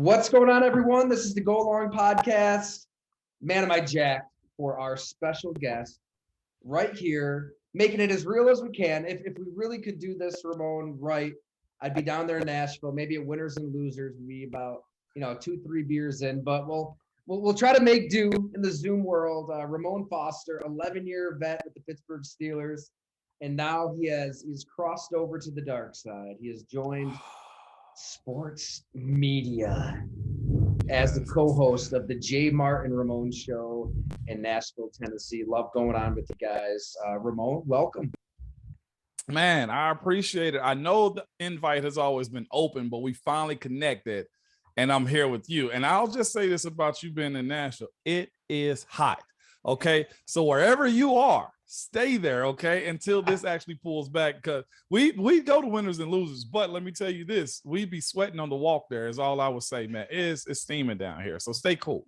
What's going on, everyone? This is the Go Along Podcast. Man, am I jacked for our special guest right here, making it as real as we can. If we really could do this, Ramon, right, I'd be down there in Nashville, maybe at Winners and Losers, be about 2-3 beers in, but we'll try to make do in the Zoom world. Ramon Foster, 11-year vet with the Pittsburgh Steelers, and now he's crossed over to the dark side. He has joined sports media as the co-host of the J. Martin Ramon Show in Nashville, Tennessee. Love going on with you guys. Ramon, welcome. Man, I appreciate it. I know the invite has always been open, but we finally connected, and I'm here with you. And I'll just say this about you being in Nashville. It is hot, okay? So wherever you are, stay there, okay, until this actually pulls back, because we go to Winners and Losers, but let me tell you this, we be sweating on the walk there is all I would say, man. It's steaming down here, so stay cool.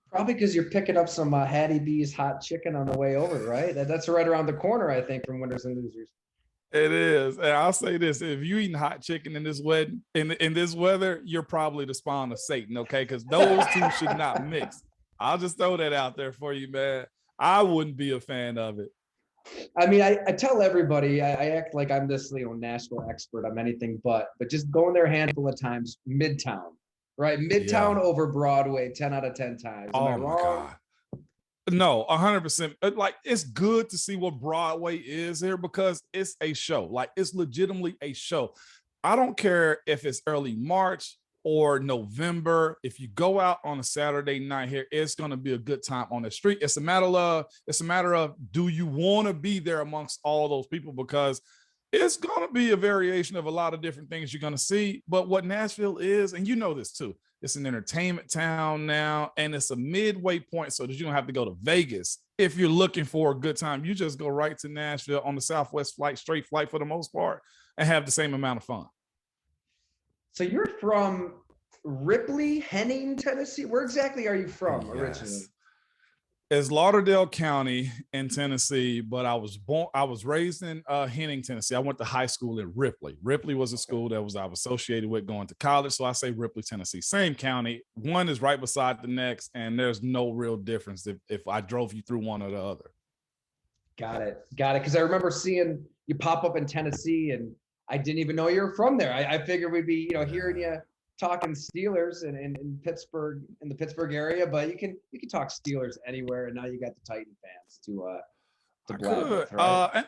Probably because you're picking up some Hattie B's hot chicken on the way over, right? That's right around the corner, I think, from Winners and Losers. It is, and I'll say this: if you eating hot chicken in this wedding, in this weather, you're probably the spawn of Satan, okay? Because those two should not mix. I'll just throw that out there for you, man. I wouldn't be a fan of it. I mean, I tell everybody, I act like I'm this Nashville expert. I'm anything but just going there a handful of times. Midtown, right? Midtown over Broadway, 10 out of 10 times. Am I wrong? God. No, 100%. Like, it's good to see what Broadway is here because it's a show. Like, it's legitimately a show. I don't care if it's early March or November. If you go out on a Saturday night here, it's going to be a good time on the street. It's a matter of do you want to be there amongst all those people, because it's going to be a variation of a lot of different things you're going to see. But what Nashville is, and you know this too, it's an entertainment town now, and it's a midway point so that you don't have to go to Vegas. If you're looking for a good time, you just go right to Nashville on the Southwest flight, straight flight for the most part, and have the same amount of fun. So you're from Ripley, Henning, Tennessee. Where exactly are you from originally? It's Lauderdale County in Tennessee, but I was raised in Henning, Tennessee. I went to high school in Ripley. Ripley was a school that I was associated with going to college, so I say Ripley, Tennessee. Same county. One is right beside the next, and there's no real difference if I drove you through one or the other. Got it. Because I remember seeing you pop up in Tennessee, and I didn't even know you were from there. I figured we'd be, hearing you talking Steelers in Pittsburgh, in the Pittsburgh area, but you can talk Steelers anywhere, and now you got the Titan fans to blab with, right?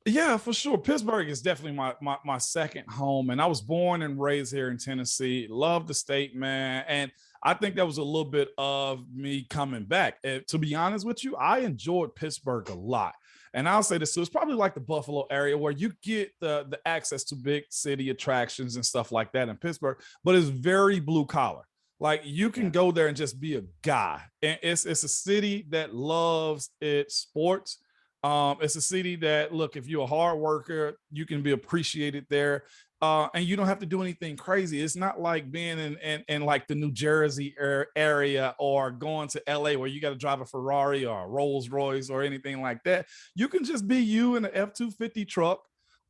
Yeah, for sure. Pittsburgh is definitely my second home, and I was born and raised here in Tennessee. Love the state, man, and I think that was a little bit of me coming back. And to be honest with you, I enjoyed Pittsburgh a lot. And I'll say this too, it's probably like the Buffalo area where you get the access to big city attractions and stuff like that in Pittsburgh, but it's very blue collar. Like, you can go there and just be a guy. And it's a city that loves its sports. It's a city that, look, if you're a hard worker, you can be appreciated there. And you don't have to do anything crazy. It's not like being in like the New Jersey area or going to LA where you got to drive a Ferrari or a Rolls Royce or anything like that. You can just be you in an F-250 truck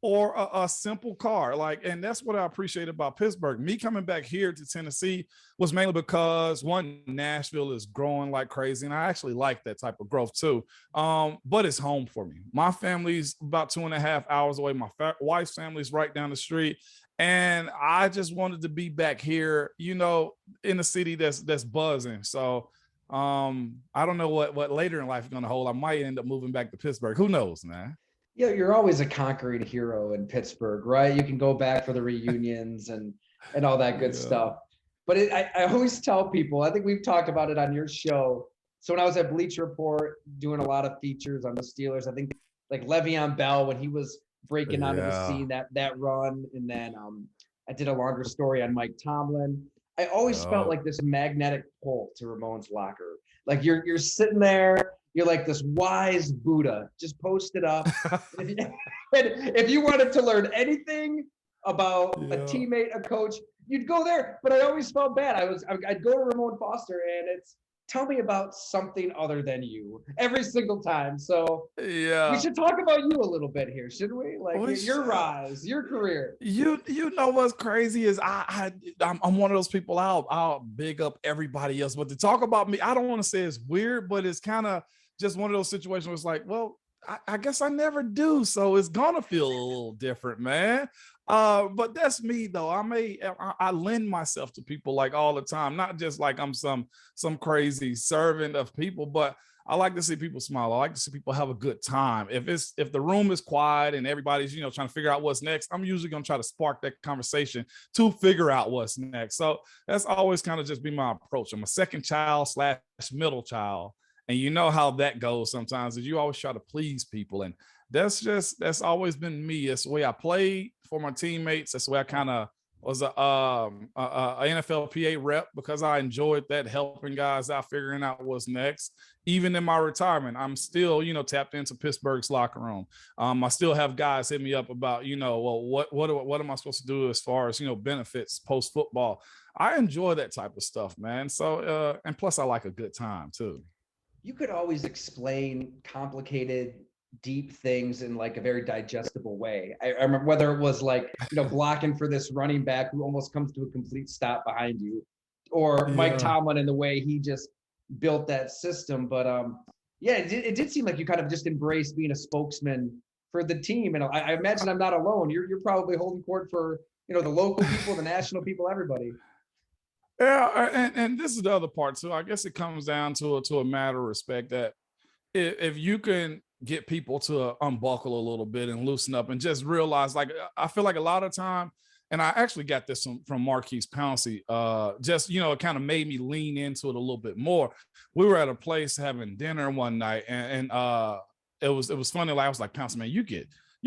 or a simple car. And that's what I appreciate about Pittsburgh. Me coming back here to Tennessee was mainly because, one, Nashville is growing like crazy, and I actually like that type of growth too. But it's home for me. My family's about 2.5 hours away. My wife's family's right down the street. And I just wanted to be back here, in a city that's buzzing. So I don't know what later in life is going to hold. I might end up moving back to Pittsburgh. Who knows, man? Yeah, you're always a conquering hero in Pittsburgh, right? You can go back for the reunions and all that good stuff. But I always tell people, I think we've talked about it on your show. So when I was at Bleacher Report doing a lot of features on the Steelers, I think like Le'Veon Bell, when he was breaking onto the scene, that run, and then I did a longer story on Mike Tomlin. I always felt like this magnetic pull to Ramon's locker. Like you're sitting there. You're like this wise Buddha, just posted up. If you wanted to learn anything about a teammate, a coach, you'd go there. But I always felt bad. I'd go to Ramon Foster, and tell me about something other than you every single time. So we Yeah. should talk about you a little bit here, shouldn't we? Like your rise, your career. You know what's crazy is I'm one of those people. I'll big up everybody else, but to talk about me, I don't want to say it's weird, but it's kind of just one of those situations where it's like, well, I guess I never do, so it's gonna feel a little different, man. But that's me though. I lend myself to people like all the time, not just like I'm some crazy servant of people, but I like to see people smile. I like to see people have a good time. If the room is quiet and everybody's trying to figure out what's next, I'm usually gonna try to spark that conversation to figure out what's next. So that's always kind of just be my approach. I'm a second child / middle child, and you know how that goes sometimes. Is you always try to please people, and that's always been me. That's the way I played for my teammates. That's the way I kind of was a NFLPA rep, because I enjoyed that, helping guys out, figuring out what's next. Even in my retirement, I'm still, tapped into Pittsburgh's locker room. I still have guys hit me up about, well, what am I supposed to do as far as, benefits post football. I enjoy that type of stuff, man. So, and plus I like a good time too. You could always explain complicated, deep things in like a very digestible way. I remember whether it was like, blocking for this running back who almost comes to a complete stop behind you, or Mike Tomlin and the way he just built that system. But yeah, it did seem like you kind of just embraced being a spokesman for the team. And I imagine I'm not alone. You're probably holding court for, the local people, the national people, everybody. Yeah, and this is the other part too. I guess it comes down to a matter of respect, that if you can get people to unbuckle a little bit and loosen up and just realize, like, I feel like a lot of time, and I actually got this from Marquise Pouncey, just, it kind of made me lean into it a little bit more. We were at a place having dinner one night, and it was funny. Like, I was like, Pouncey, man, you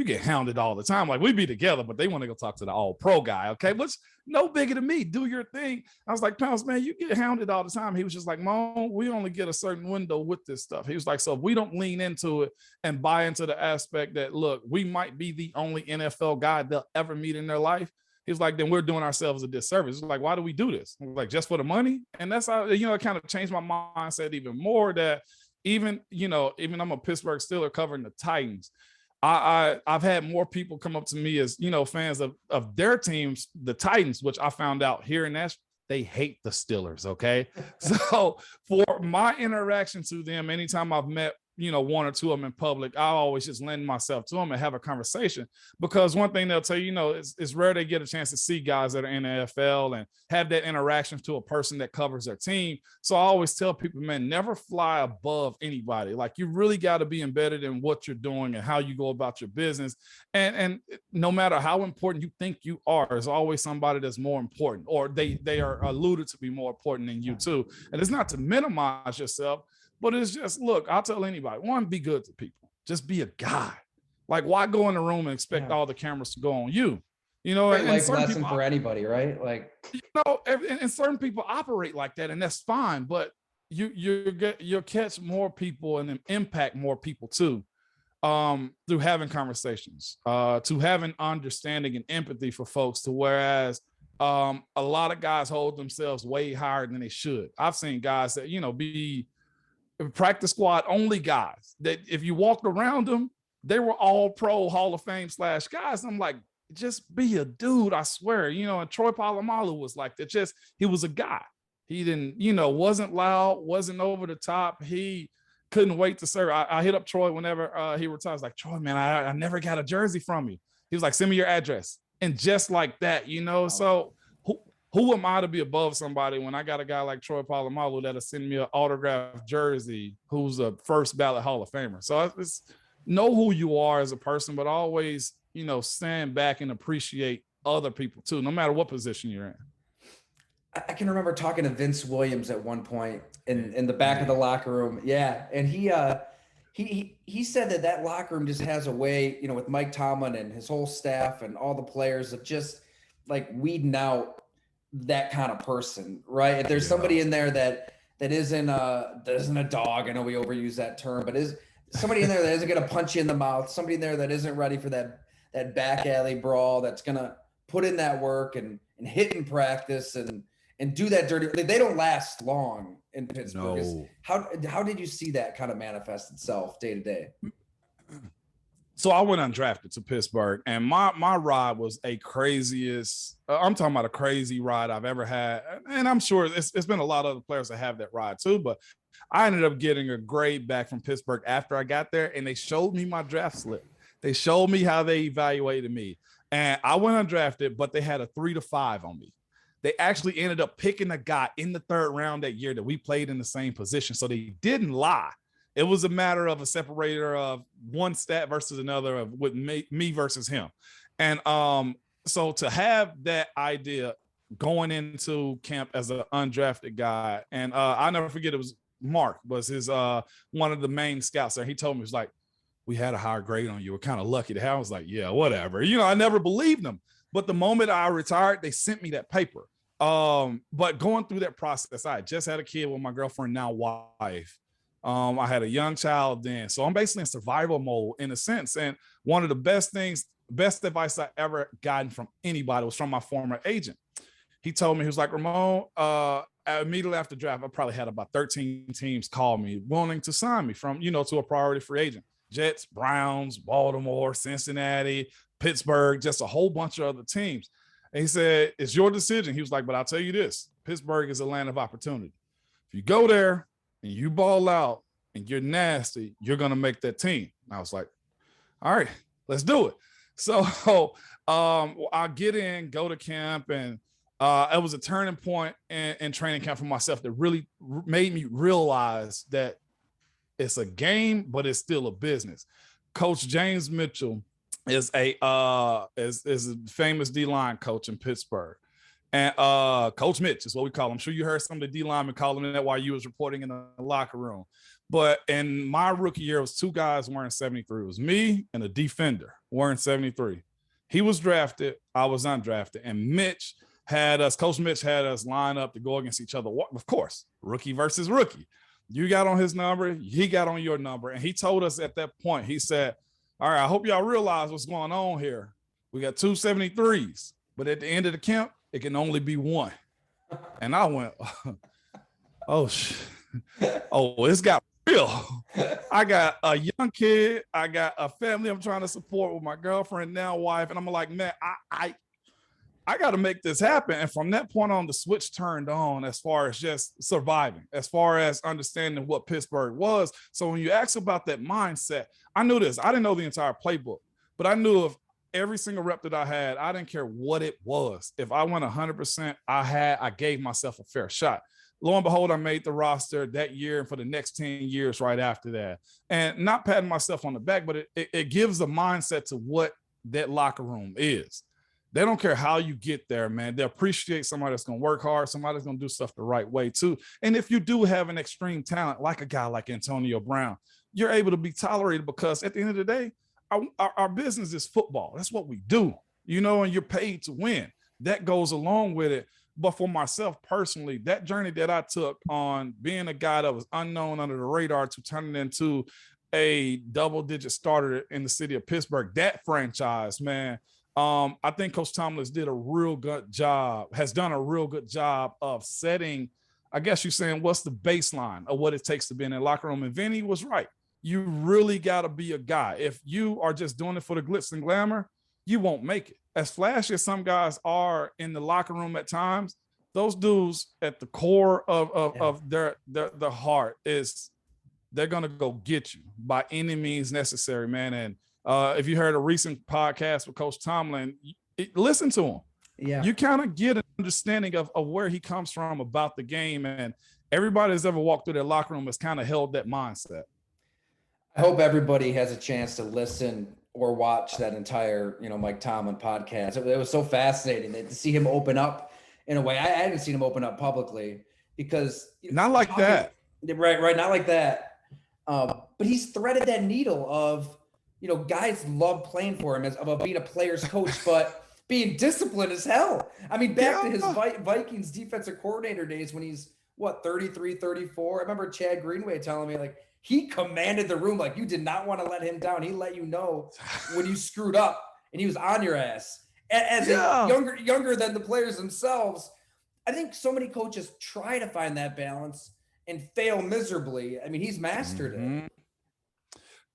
get hounded all the time. Like, we be together, but they want to go talk to the all pro guy. Okay, which no bigger than me. Do your thing. I was like, Pounce, man, you get hounded all the time. He was just like, Mom, we only get a certain window with this stuff. He was like, so if we don't lean into it and buy into the aspect that, look, we might be the only NFL guy they'll ever meet in their life, he was like, then we're doing ourselves a disservice. It's like, why do we do this? Like, just for the money? And that's how, it kind of changed my mindset even more, that even I'm a Pittsburgh Steeler covering the Titans. I've had more people come up to me as, fans of their teams, the Titans, which I found out here in Nashville, they hate the Steelers. Okay. So for my interaction to them, anytime I've met, one or two of them in public, I always just lend myself to them and have a conversation, because one thing they'll tell you, it's rare they get a chance to see guys that are in the NFL and have that interaction to a person that covers their team. So I always tell people, man, never fly above anybody. Like, you really got to be embedded in what you're doing and how you go about your business. And no matter how important you think you are, there's always somebody that's more important, or they are alluded to be more important than you too. And it's not to minimize yourself, but it's just, look, I'll tell anybody, one, be good to people. Just be a guy. Like, why go in the room and expect all the cameras to go on you? Great and life certain lesson people, for anybody, right? Like, and certain people operate like that, and that's fine. But you'll catch more people and then impact more people too, through having conversations, to having understanding and empathy for folks. To whereas a lot of guys hold themselves way higher than they should. I've seen guys that be practice squad only guys that if you walked around them, they were all pro Hall of Fame / guys. I'm like, just be a dude, I swear. And Troy Polamalu was like that. Just, he was a guy. He didn't, wasn't loud, wasn't over the top. He couldn't wait to serve. I hit up Troy whenever he retires. Like, Troy, man, I never got a jersey from you. He was like, send me your address. And just like that, so who am I to be above somebody when I got a guy like Troy Polamalu that'll send me an autographed jersey, who's a first ballot Hall of Famer? So it's know who you are as a person, but always, stand back and appreciate other people too, no matter what position you're in. I can remember talking to Vince Williams at one point in the back of the locker room. Yeah. And he said that locker room just has a way, with Mike Tomlin and his whole staff and all the players, of just like weeding out that kind of person, right? If there's somebody in there that isn't a dog, I know we overuse that term, but is somebody in there that isn't going to punch you in the mouth, somebody in there that isn't ready for that back alley brawl, that's going to put in that work and hit in practice and and do that dirty. They don't last long in Pittsburgh. No. How did you see that kind of manifest itself day to day? So I went undrafted to Pittsburgh, and my ride was I'm talking about a crazy ride I've ever had. And I'm sure it's been a lot of other players that have that ride too, but I ended up getting a grade back from Pittsburgh after I got there, and they showed me my draft slip. They showed me how they evaluated me. And I went undrafted, but they had a 3 to 5 on me. They actually ended up picking a guy in the 3rd round that year that we played in the same position. So they didn't lie. It was a matter of a separator of one stat versus another of with me versus him. And so to have that idea going into camp as an undrafted guy, and I'll never forget, it was Mark was his one of the main scouts there. He told me, he was like, we had a higher grade on you. We're kind of lucky to have. I was like, yeah, whatever. I never believed them. But the moment I retired, they sent me that paper. But going through that process, I just had a kid with my girlfriend, now wife. I had a young child then. So I'm basically in survival mode in a sense. And one of the best advice I ever gotten from anybody was from my former agent. He told me, he was like, Ramon, immediately after draft, I probably had about 13 teams call me wanting to sign me from, to a priority free agent. Jets, Browns, Baltimore, Cincinnati, Pittsburgh, just a whole bunch of other teams. And he said, it's your decision. He was like, but I'll tell you this, Pittsburgh is a land of opportunity. If you go there and you ball out and you're nasty, you're going to make that team. And I was like, all right, let's do it. So I get in, go to camp, and it was a turning point in training camp for myself that really made me realize that it's a game, but it's still a business. Coach James Mitchell is a famous D-line coach in Pittsburgh. And Coach Mitch is what we call him. I'm sure you heard some of the D-linemen call him that while you was reporting in the locker room. But in my rookie year, it was 2 guys wearing 73. It was me and a defender wearing 73. He was drafted. I was undrafted. And Coach Mitch had us line up to go against each other. Of course, rookie versus rookie. You got on his number, he got on your number. And he told us at that point, he said, all right, I hope y'all realize what's going on here. We got 2 73s, but at the end of the camp, it can only be 1. And I went, oh, it's got real. I got a young kid. I got a family I'm trying to support with my girlfriend, now wife. And I'm like, man, I got to make this happen. And from that point on, the switch turned on as far as just surviving, as far as understanding what Pittsburgh was. So when you ask about that mindset, I knew this. I didn't know the entire playbook, but I knew if every single rep that I had, I didn't care what it was. If I went 100%, I gave myself a fair shot. Lo and behold, I made the roster that year and for the next 10 years right after that. And not patting myself on the back, but it gives a mindset to what that locker room is. They don't care how you get there, man. They appreciate somebody that's going to work hard, somebody that's going to do stuff the right way too. And if you do have an extreme talent, like a guy like Antonio Brown, you're able to be tolerated because at the end of the day, our business is football. That's what we do, and you're paid to win. That goes along with it. But for myself personally, that journey that I took on being a guy that was unknown under the radar to turning into a double-digit starter in the city of Pittsburgh, that franchise, man, I think Coach Tomlin has done a real good job of setting, I guess you're saying, what's the baseline of what it takes to be in that locker room. And Vinny was right. You really got to be a guy. If you are just doing it for the glitz and glamour, you won't make it. As flashy as some guys are in the locker room at times, those dudes at the core of their heart is they're going to go get you by any means necessary, man. And if you heard a recent podcast with Coach Tomlin, listen to him. Yeah, you kind of get an understanding of where he comes from about the game. And everybody that's ever walked through their locker room has kind of held that mindset. I hope everybody has a chance to listen or watch that entire, Mike Tomlin podcast. It was so fascinating to see him open up in a way. I hadn't seen him open up publicly because not like that. Right. Not like that. But he's threaded that needle of, guys love playing for him about being a player's coach, but being disciplined as hell. I mean, back to his Vikings defensive coordinator days when he's 33, 34. I remember Chad Greenway telling me he commanded the room. You did not want to let him down. He let you know when you screwed up and he was on your ass. As a younger than the players themselves. I think so many coaches try to find that balance and fail miserably. I mean, he's mastered it.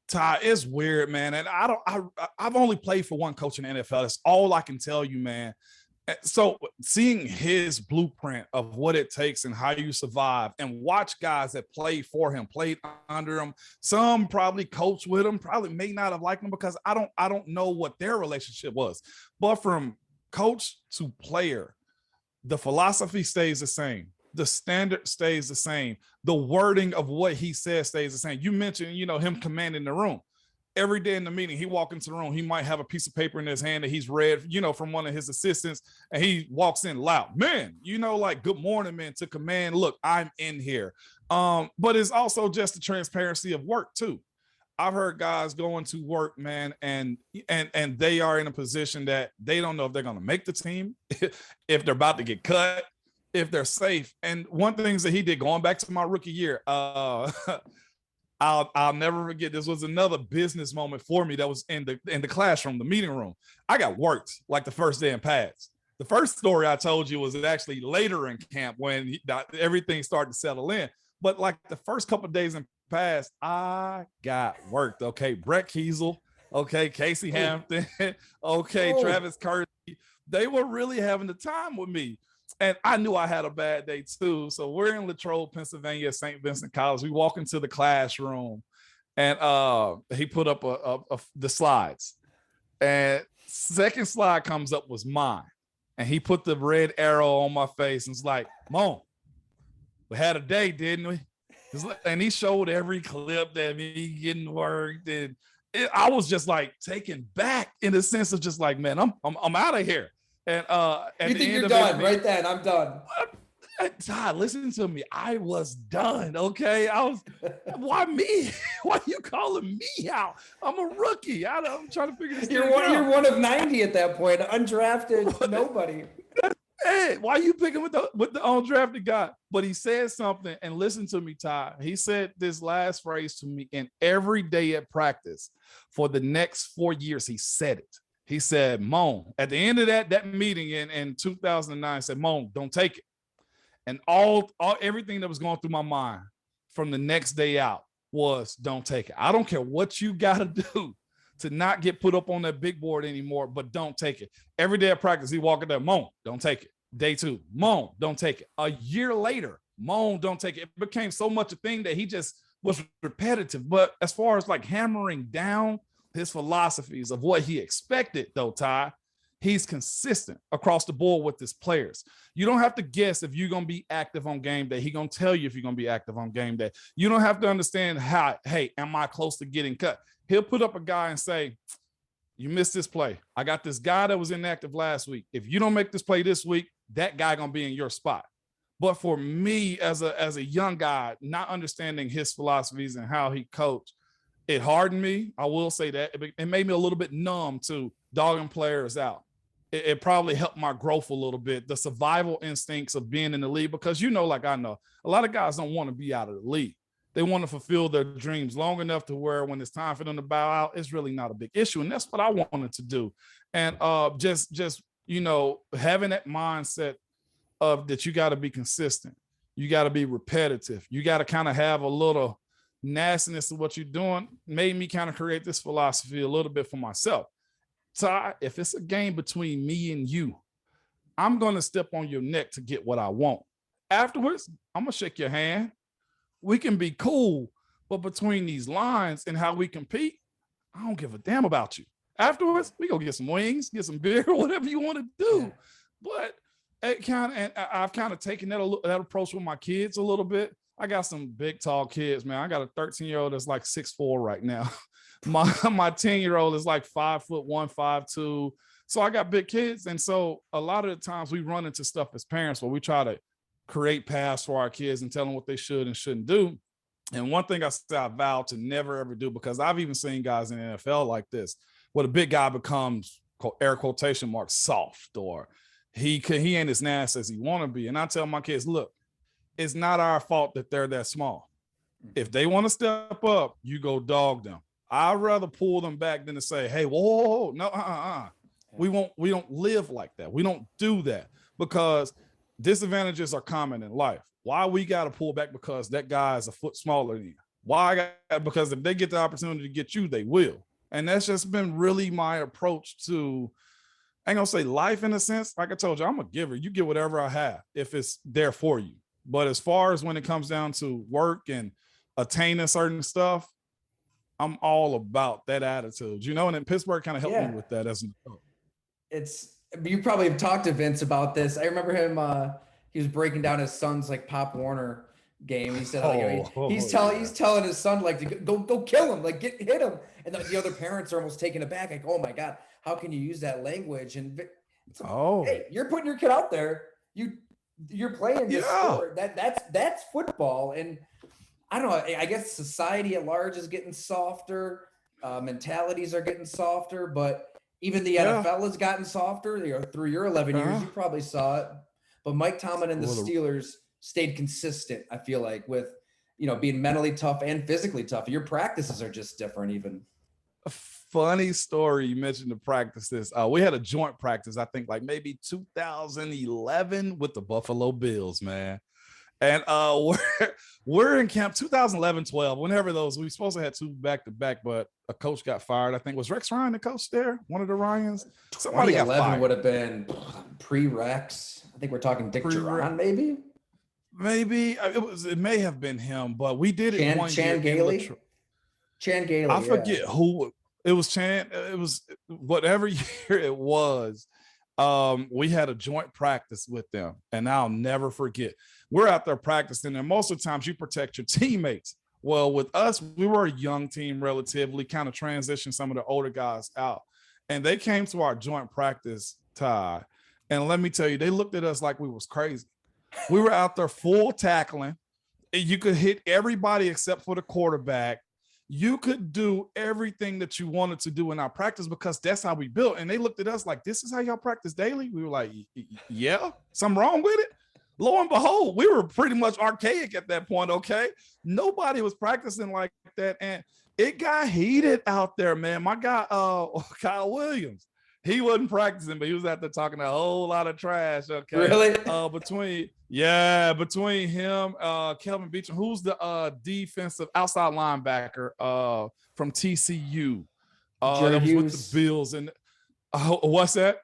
Ty, it's weird, man. And I've only played for one coach in the NFL. That's all I can tell you, man. So seeing his blueprint of what it takes and how you survive, and watch guys that played for him, played under him, some probably coached with him, probably may not have liked him because I don't know what their relationship was. But from coach to player, the philosophy stays the same. The standard stays the same. The wording of what he says stays the same. You mentioned, him commanding the room. Every day in the meeting, he walks into the room, he might have a piece of paper in his hand that he's read, from one of his assistants, and he walks in loud, man, like, good morning, man, to command, look, I'm in here. But it's also just the transparency of work too. I've heard guys going to work, man, and they are in a position that they don't know if they're going to make the team, if they're about to get cut, if they're safe. And one of the things that he did going back to my rookie year, I'll never forget. This was another business moment for me that was in the classroom, the meeting room. I got worked like the first day in pads. The first story I told you was actually later in camp when everything started to settle in. But like the first couple of days in pads, I got worked. Okay, Brett Kiesel. Okay, Casey Hampton. Okay, Travis Kersey. They were really having the time with me. And I knew I had a bad day too. So we're in Latrobe, Pennsylvania, St. Vincent College. We walk into the classroom, and he put up the slides. And second slide comes up was mine. And he put the red arrow on my face and was like, Mom, we had a day, didn't we? And he showed every clip that me getting worked. And I was just like taken back in the sense of just like, man, I'm out of here. And you think you're done right then? I'm done. Todd, listen to me. I was done. Okay, why me? Why are you calling me out? I'm a rookie. I'm trying to figure this out. You're one of 90 at that point, undrafted, nobody. Hey, why are you picking with the undrafted guy? But he said something, and listen to me, Ty. He said this last phrase to me, and every day at practice for the next 4 years, he said it. He said, Moan, at the end of that meeting in 2009, said, Moan, don't take it. And everything that was going through my mind from the next day out was, don't take it. I don't care what you got to do to not get put up on that big board anymore, but don't take it. Every day of practice, he walked in there, Moan, don't take it. Day 2, Moan, don't take it. A year later, Moan, don't take it. It became so much a thing that he just was repetitive. But as far as like hammering down his philosophies of what he expected, though, Ty, he's consistent across the board with his players. You don't have to guess if you're going to be active on game day. He's going to tell you if you're going to be active on game day. You don't have to understand hey, am I close to getting cut? He'll put up a guy and say, you missed this play. I got this guy that was inactive last week. If you don't make this play this week, that guy going to be in your spot. But for me, as a young guy, not understanding his philosophies and how he coached, it hardened me. I will say that. It made me a little bit numb to dogging players out. It probably helped my growth a little bit, the survival instincts of being in the league, because like I know, a lot of guys don't want to be out of the league. They want to fulfill their dreams long enough to where when it's time for them to bow out, it's really not a big issue. And that's what I wanted to do. And just having that mindset of that you got to be consistent. You got to be repetitive. You got to kind of have a little nastiness of what you're doing, made me kind of create this philosophy a little bit for myself. Ty, if it's a game between me and you, I'm going to step on your neck to get what I want. Afterwards, I'm going to shake your hand. We can be cool, but between these lines and how we compete, I don't give a damn about you. Afterwards, we go get some wings, get some beer, whatever you want to do. But I've kind of taken that approach with my kids a little bit. I got some big, tall kids, man. I got a 13-year-old that's like 6'4" right now. My 10-year-old is like 5'1", 5'2". So I got big kids. And so a lot of the times we run into stuff as parents where we try to create paths for our kids and tell them what they should and shouldn't do. And one thing I vowed to never, ever do, because I've even seen guys in the NFL like this, where the big guy becomes, air quotation marks, soft, or he ain't as nasty as he want to be. And I tell my kids, look, it's not our fault that they're that small. If they want to step up, you go dog them. I'd rather pull them back than to say, hey, whoa, no, We don't live like that. We don't do that, because disadvantages are common in life. Why we got to pull back because that guy is a foot smaller than you? Why? Because if they get the opportunity to get you, they will. And that's just been really my approach to, I ain't gonna say life in a sense. Like I told you, I'm a giver. You get whatever I have if it's there for you. But as far as when it comes down to work and attaining certain stuff, I'm all about that attitude, you know, and then Pittsburgh kind of helped me with that as an adult. You probably have talked to Vince about this. I remember him, he was breaking down his son's like Pop Warner game. He said, he's telling his son like to go kill him, like hit him. And the other parents are almost taken aback, like, oh my God, how can you use that language? And hey, you're putting your kid out there. You're playing this sport. That's football. And I don't know. I guess society at large is getting softer. Mentalities are getting softer, but even the NFL has gotten softer. Through your 11 years, you probably saw it. But Mike Tomlin and the Steelers stayed consistent, I feel like, with, you know, being mentally tough and physically tough. Your practices are just different even. A funny story, you mentioned the practices. We had a joint practice, I think like maybe 2011 with the Buffalo Bills, man. And we're in camp 2011-12, whenever those, we were supposed to have 2 back-to-back, but a coach got fired. I think was Rex Ryan the coach there, one of the Ryans. Somebody got fired. Would have been pre-Rex. I think we're talking Dick Duran, maybe. Maybe it may have been him, but we did it one year. Chan Gailey. I forget who it was. It was whatever year it was. We had a joint practice with them, and I'll never forget. We're out there practicing, and most of the times you protect your teammates. Well, with us, we were a young team, relatively, kind of transitioned some of the older guys out, and they came to our joint practice, Ty, and let me tell you, they looked at us like we was crazy. We were out there full tackling. You could hit everybody except for the quarterback. You could do everything that you wanted to do in our practice because that's how we built. And they looked at us like, this is how y'all practice daily? We were like, yeah, something wrong with it? Lo and behold, we were pretty much archaic at that point, okay? Nobody was practicing like that. And it got heated out there, man. My guy, Kyle Williams, he wasn't practicing, but he was out there talking a whole lot of trash, okay? Really? Between him, Kelvin Beachum, who's the defensive outside linebacker from TCU. Jerry Hughes. With the Bills. And what's that?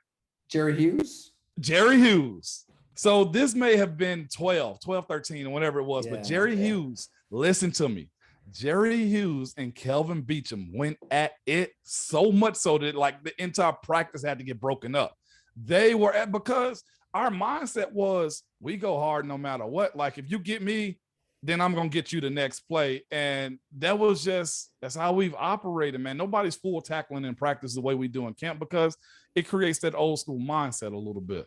Jerry Hughes? Jerry Hughes. So this may have been 12, 13, or whatever it was, but Jerry Hughes, listen to me. Jerry Hughes and Kelvin Beachum went at it so much so that like the entire practice had to get broken up. They were at, because our mindset was we go hard no matter what. Like if you get me, then I'm going to get you the next play. And that's how we've operated, man. Nobody's full tackling in practice the way we do in camp because it creates that old school mindset a little bit.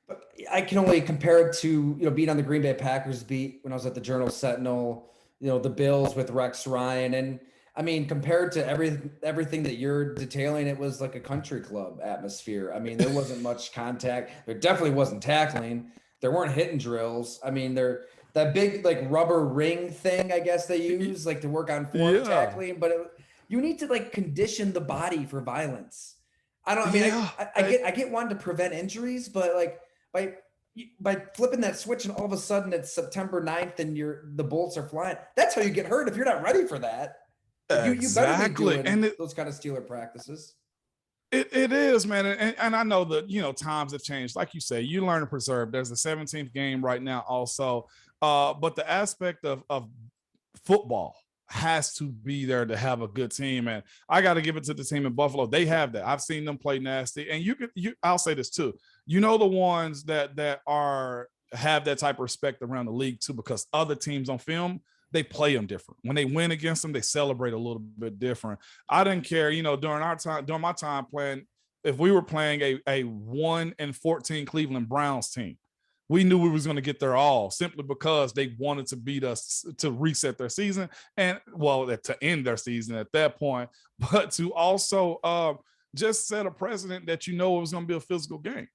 But I can only compare it to, you know, being on the Green Bay Packers beat when I was at the Journal-Sentinel, you know, the Bills with Rex Ryan. And I mean, compared to everything that you're detailing, it was like a country club atmosphere. I mean, there wasn't much contact. There definitely wasn't tackling. There weren't hitting drills. I mean, that big like rubber ring thing, I guess they use like to work on form tackling, but you need to like condition the body for violence. I get wanting to prevent injuries, but like by flipping that switch and all of a sudden it's September 9th and the bolts are flying. That's how you get hurt if you're not ready for that. You better be doing those kind of Steeler practices. It is, man. And I know that, you know, times have changed. Like you say, you learn to preserve. There's a 17th game right now also. But the aspect of football has to be there to have a good team. And I got to give it to the team in Buffalo. They have that. I've seen them play nasty. And I'll say this too. You know, the ones that have that type of respect around the league too, because other teams on film, they play them different. When they win against them, they celebrate a little bit different. I didn't care, you know, during my time playing, if we were playing a 1-14 Cleveland Browns team, we knew we was going to get their all simply because they wanted to beat us to reset their season and to end their season at that point, but to also just set a precedent that, you know, it was going to be a physical game.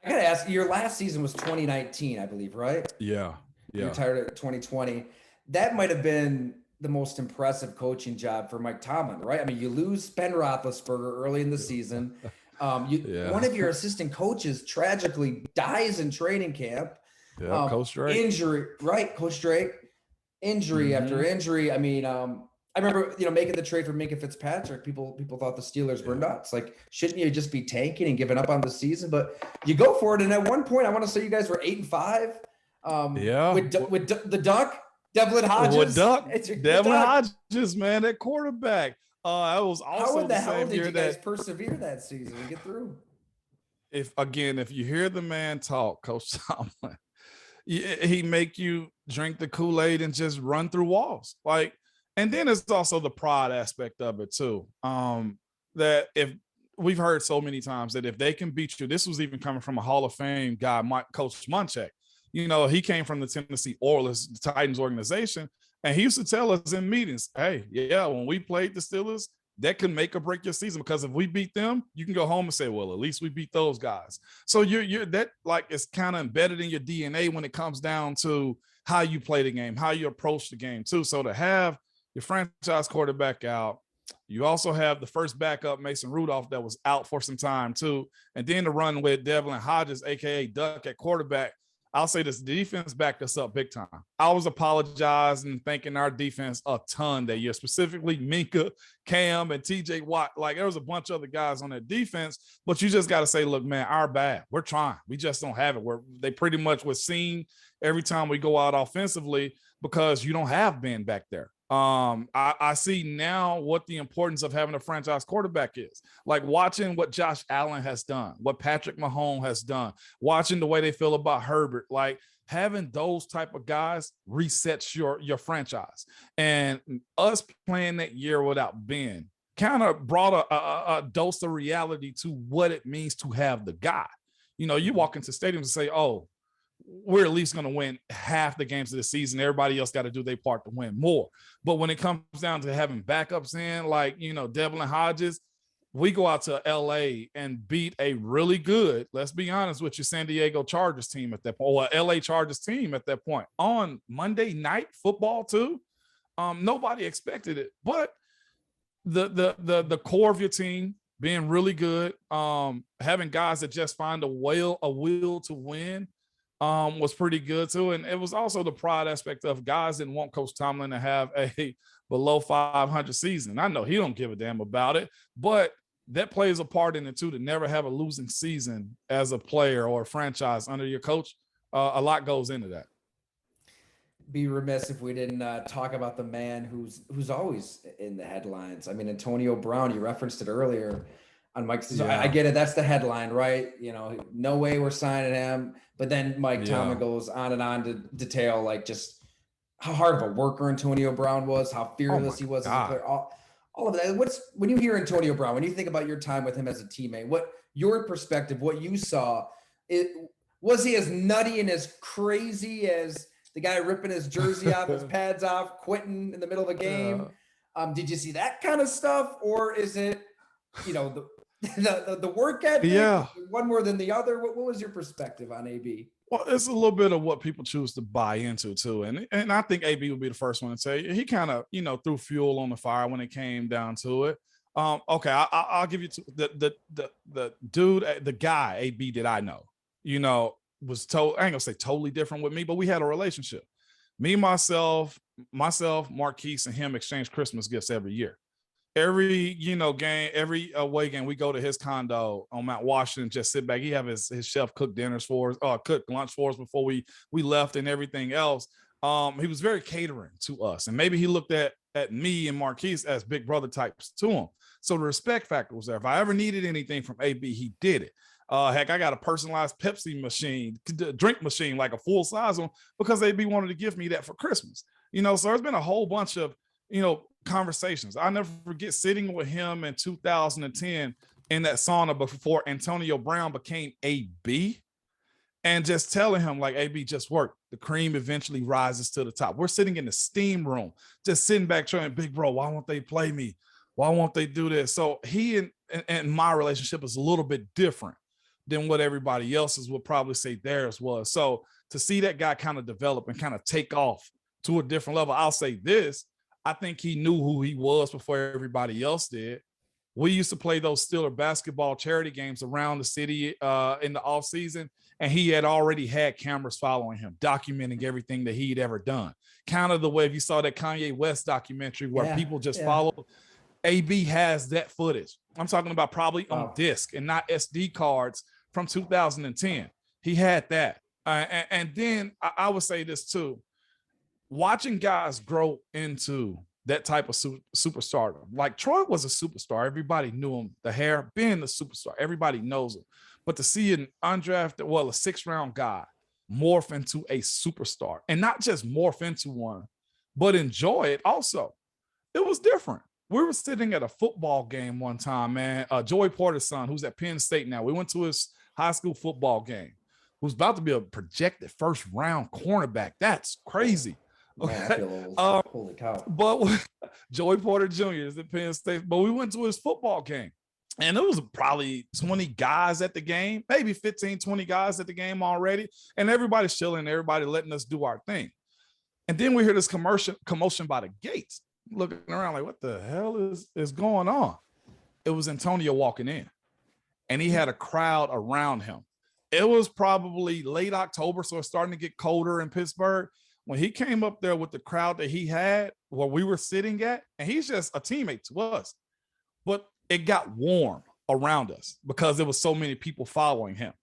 I got to ask, your last season was 2019, I believe, right? Yeah. You retired at 2020. That might have been the most impressive coaching job for Mike Tomlin, right? I mean, you lose Ben Roethlisberger early in the season. One of your assistant coaches tragically dies in training camp. Yeah, Coach Drake. Injury, right? Coach Drake. Injury after injury. I mean, I remember, making the trade for Minka Fitzpatrick. People thought the Steelers were nuts. Like, shouldn't you just be tanking and giving up on the season? But you go for it. And at one point, I want to say you guys were 8-5. With the Duck, Devlin Hodges. With Devlin Hodges, man, that quarterback. I was also how in the hell did you guys persevere that season and get through? If you hear the man talk, Coach Tomlin, he make you drink the Kool-Aid and just run through walls. Like, and then it's also the pride aspect of it too. That if we've heard so many times that if they can beat you, this was even coming from a Hall of Fame guy, Coach Munchak. He came from the Tennessee Oilers, the Titans organization, and he used to tell us in meetings, hey, when we played the Steelers, that could make or break your season, because if we beat them, you can go home and say, well, at least we beat those guys. So you're that, like, it's kind of embedded in your DNA when it comes down to how you play the game, how you approach the game too. So to have your franchise quarterback out, you also have the first backup, Mason Rudolph, that was out for some time too. And then to run with Devlin Hodges, AKA Duck, at quarterback. I'll say this, the defense backed us up big time. I was apologizing and thanking our defense a ton that year, specifically Minka, Cam, and TJ Watt. Like, there was a bunch of other guys on that defense, but you just got to say, look, man, our bad. We're trying. We just don't have it. They pretty much were seen every time we go out offensively because you don't have Ben back there. I see now what the importance of having a franchise quarterback is. Like, watching what Josh Allen has done, what Patrick Mahomes has done, watching the way they feel about Herbert, like, having those type of guys resets your franchise. And us playing that year without Ben kind of brought a dose of reality to what it means to have the guy. You walk into stadiums and say, oh, we're at least going to win half the games of the season. Everybody else got to do their part to win more. But when it comes down to having backups in, like, Devlin Hodges, we go out to LA and beat a really good, let's be honest with you, San Diego Chargers team at that point, or LA Chargers team at that point, on Monday Night Football too. Nobody expected it, but the core of your team being really good, having guys that just find a will to win, was pretty good too. And it was also the pride aspect of guys didn't want Coach Tomlin to have a below 500 season. I know he don't give a damn about it, but that plays a part in it too, to never have a losing season as a player or a franchise under your coach. A lot goes into that. Be remiss if we didn't talk about the man who's always in the headlines. I mean, Antonio Brown, you referenced it earlier on Mike. So I get it. That's the headline, right? No way we're signing him. But then Mike Tomlin goes on and on to detail, like, just how hard of a worker Antonio Brown was, how fearless he was as a player, all of that. When you hear Antonio Brown, when you think about your time with him as a teammate, what your perspective, what you saw, was he as nutty and as crazy as the guy ripping his jersey off, his pads off, quitting in the middle of a game? Did you see that kind of stuff, or is it, the work ethic, one more than the other? What was your perspective on AB? Well, it's a little bit of what people choose to buy into too. And I think AB would be the first one to say he kind of, threw fuel on the fire when it came down to it. Okay, I'll give you the dude, the guy AB that I know, was I ain't gonna say totally different with me, but we had a relationship. Me, myself, Marquise, and him exchange Christmas gifts every year. Every game, every away game, we go to his condo on Mount Washington, just sit back. He have his chef cook dinners for us, cook lunch for us before we left, and everything else. He was very catering to us, and maybe he looked at me and Marquise as big brother types to him. So the respect factor was there. If I ever needed anything from AB, he did it. Heck, I got a personalized Pepsi machine, drink machine, like a full size one, because AB wanted to give me that for Christmas. So there's been a whole bunch of conversations. I'll never forget sitting with him in 2010 in that sauna before Antonio Brown became AB, and just telling him, like, AB, just work. The cream eventually rises to the top. We're sitting in the steam room, just sitting back trying, big bro, why won't they play me? Why won't they do this? So he and my relationship is a little bit different than what everybody else's would probably say theirs was. So to see that guy kind of develop and kind of take off to a different level, I'll say this, I think he knew who he was before everybody else did. We used to play those Steeler basketball charity games around the city in the off season, and he had already had cameras following him, documenting everything that he'd ever done. Kind of the way if you saw that Kanye West documentary where people just follow. AB has that footage. I'm talking about probably on disc and not SD cards from 2010. He had that. And then I would say this too. Watching guys grow into that type of superstar. Like Troy was a superstar. Everybody knew him. The hair, being the superstar. Everybody knows him. But to see an undrafted, a 6th-round guy morph into a superstar, and not just morph into one, but enjoy it also. It was different. We were sitting at a football game one time, man. Joey Porter's son, who's at Penn State now. We went to his high school football game, who's about to be a projected 1st-round cornerback. That's crazy. Okay. Holy cow. But Joey Porter Jr. is at Penn State. But we went to his football game, and it was probably 20 guys at the game, maybe 15, 20 guys at the game already. And everybody's chilling, everybody letting us do our thing. And then we hear this commotion by the gates, looking around like, what the hell is going on? It was Antonio walking in, and he had a crowd around him. It was probably late October, so it's starting to get colder in Pittsburgh. When he came up there with the crowd that he had where we were sitting at, and he's just a teammate to us, but it got warm around us because there was so many people following him.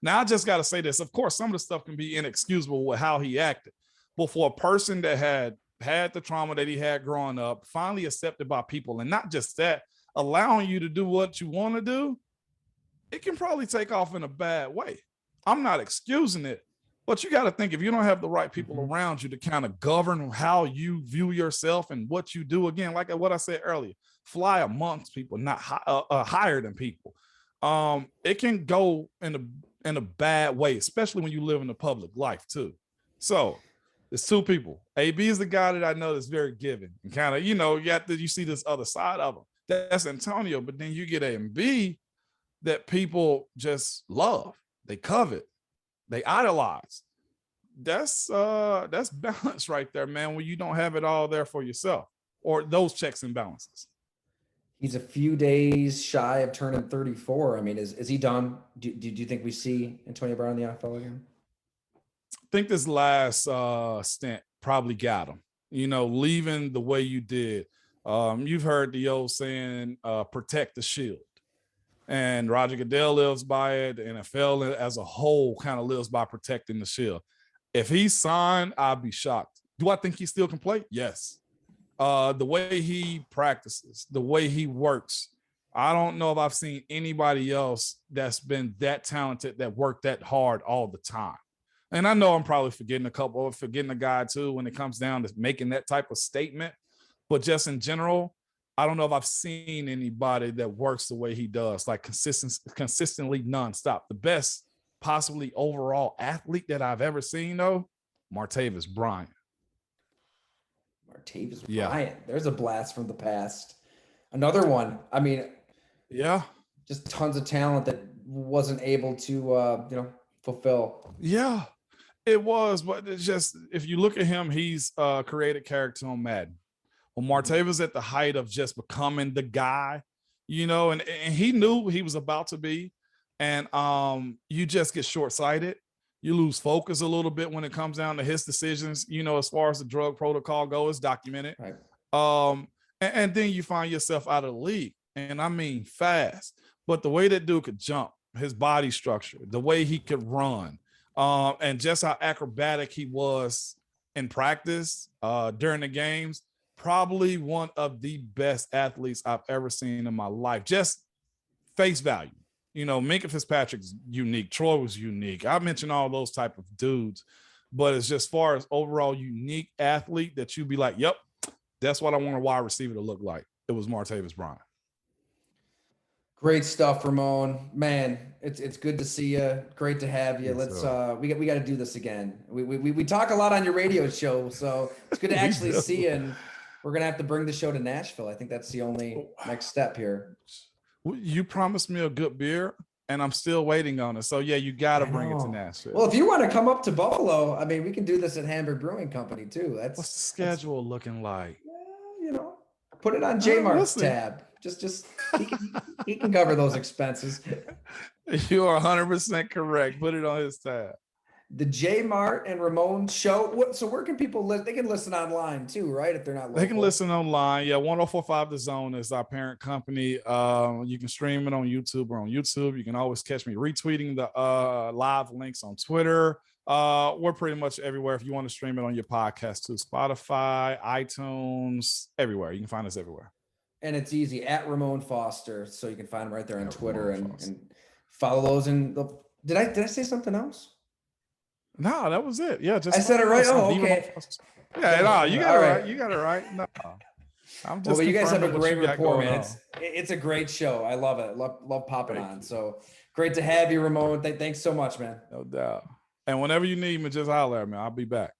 Now, I just got to say this. Of course, some of the stuff can be inexcusable with how he acted, but for a person that had the trauma that he had growing up, finally accepted by people, and not just that, allowing you to do what you want to do, it can probably take off in a bad way. I'm not excusing it, but you got to think, if you don't have the right people around you to kind of govern how you view yourself and what you do, again, like what I said earlier, fly amongst people, not higher than people. It can go in a bad way, especially when you live in the public life too. So there's 2 people. AB is the guy that I know that's very giving and kind of, you see this other side of him. That's Antonio. But then you get A and B that people just love, they covet, they idolize. That's balance right there, man, when you don't have it all there for yourself, or those checks and balances. He's a few days shy of turning 34. I mean, is he done? Do you think we see Antonio Brown in the NFL again? I think this last stint probably got him, leaving the way you did. You've heard the old saying, protect the shield. And Roger Goodell lives by it. The NFL as a whole kind of lives by protecting the shield. If he's signed, I'd be shocked. Do I think he still can play? Yes. The way he practices, the way he works, I don't know if I've seen anybody else that's been that talented, that worked that hard all the time. And I know I'm probably forgetting a guy too when it comes down to making that type of statement. But just in general, I don't know if I've seen anybody that works the way he does, like consistently nonstop. The best possibly overall athlete that I've ever seen, though, Martavis Bryant. Martavis Bryant. There's a blast from the past. Another one. I mean, yeah, just tons of talent that wasn't able to, fulfill. Yeah, it was. But it's just, if you look at him, he's created character on Madden. Well, Martavis at the height of just becoming the guy, and he knew he was about to be. And you just get short-sighted. You lose focus a little bit when it comes down to his decisions, as far as the drug protocol goes, documented. Right. And then you find yourself out of the league. And I mean fast. But the way that dude could jump, his body structure, the way he could run, and just how acrobatic he was in practice during the games, probably one of the best athletes I've ever seen in my life. Just face value. Minkah Fitzpatrick's unique. Troy was unique. I mentioned all those type of dudes, but it's just far as overall unique athlete that you'd be like, yep, that's what I want a wide receiver to look like. It was Martavis Bryant. Great stuff, Ramon. Man, it's good to see you. Great to have you. Let's we got to do this again. We talk a lot on your radio show, so it's good to actually see you. And we're gonna have to bring the show to Nashville. I think that's the only next step here. You promised me a good beer, and I'm still waiting on it. So yeah, you got to bring it to Nashville. Well, if you want to come up to Buffalo, I mean, we can do this at Hamburg Brewing Company too. What's the schedule looking like? Put it on J-Mark's tab. Just he can cover those expenses. You are 100% correct. Put it on his tab. The J Mart and Ramon show. So where can people listen? They can listen online too, right? If they're not local. They can listen online. Yeah, 1045 The Zone is our parent company. You can stream it on YouTube or on YouTube. You can always catch me retweeting the live links on Twitter. We're pretty much everywhere. If you want to stream it on your podcast too, Spotify, iTunes, everywhere. You can find us everywhere. And it's easy at Ramon Foster, so you can find him right there on Twitter and follow those. And did I say something else? No, that was it. Yeah, just I said it right. Oh, okay. Yeah, no, you got it right. You got it right. No, I'm just. Well, you guys have a great rapport, man. It's a great show. I love it. Love popping on. So great to have you, Ramon. Thanks so much, man. No doubt. And whenever you need me, just holler at me. I'll be back.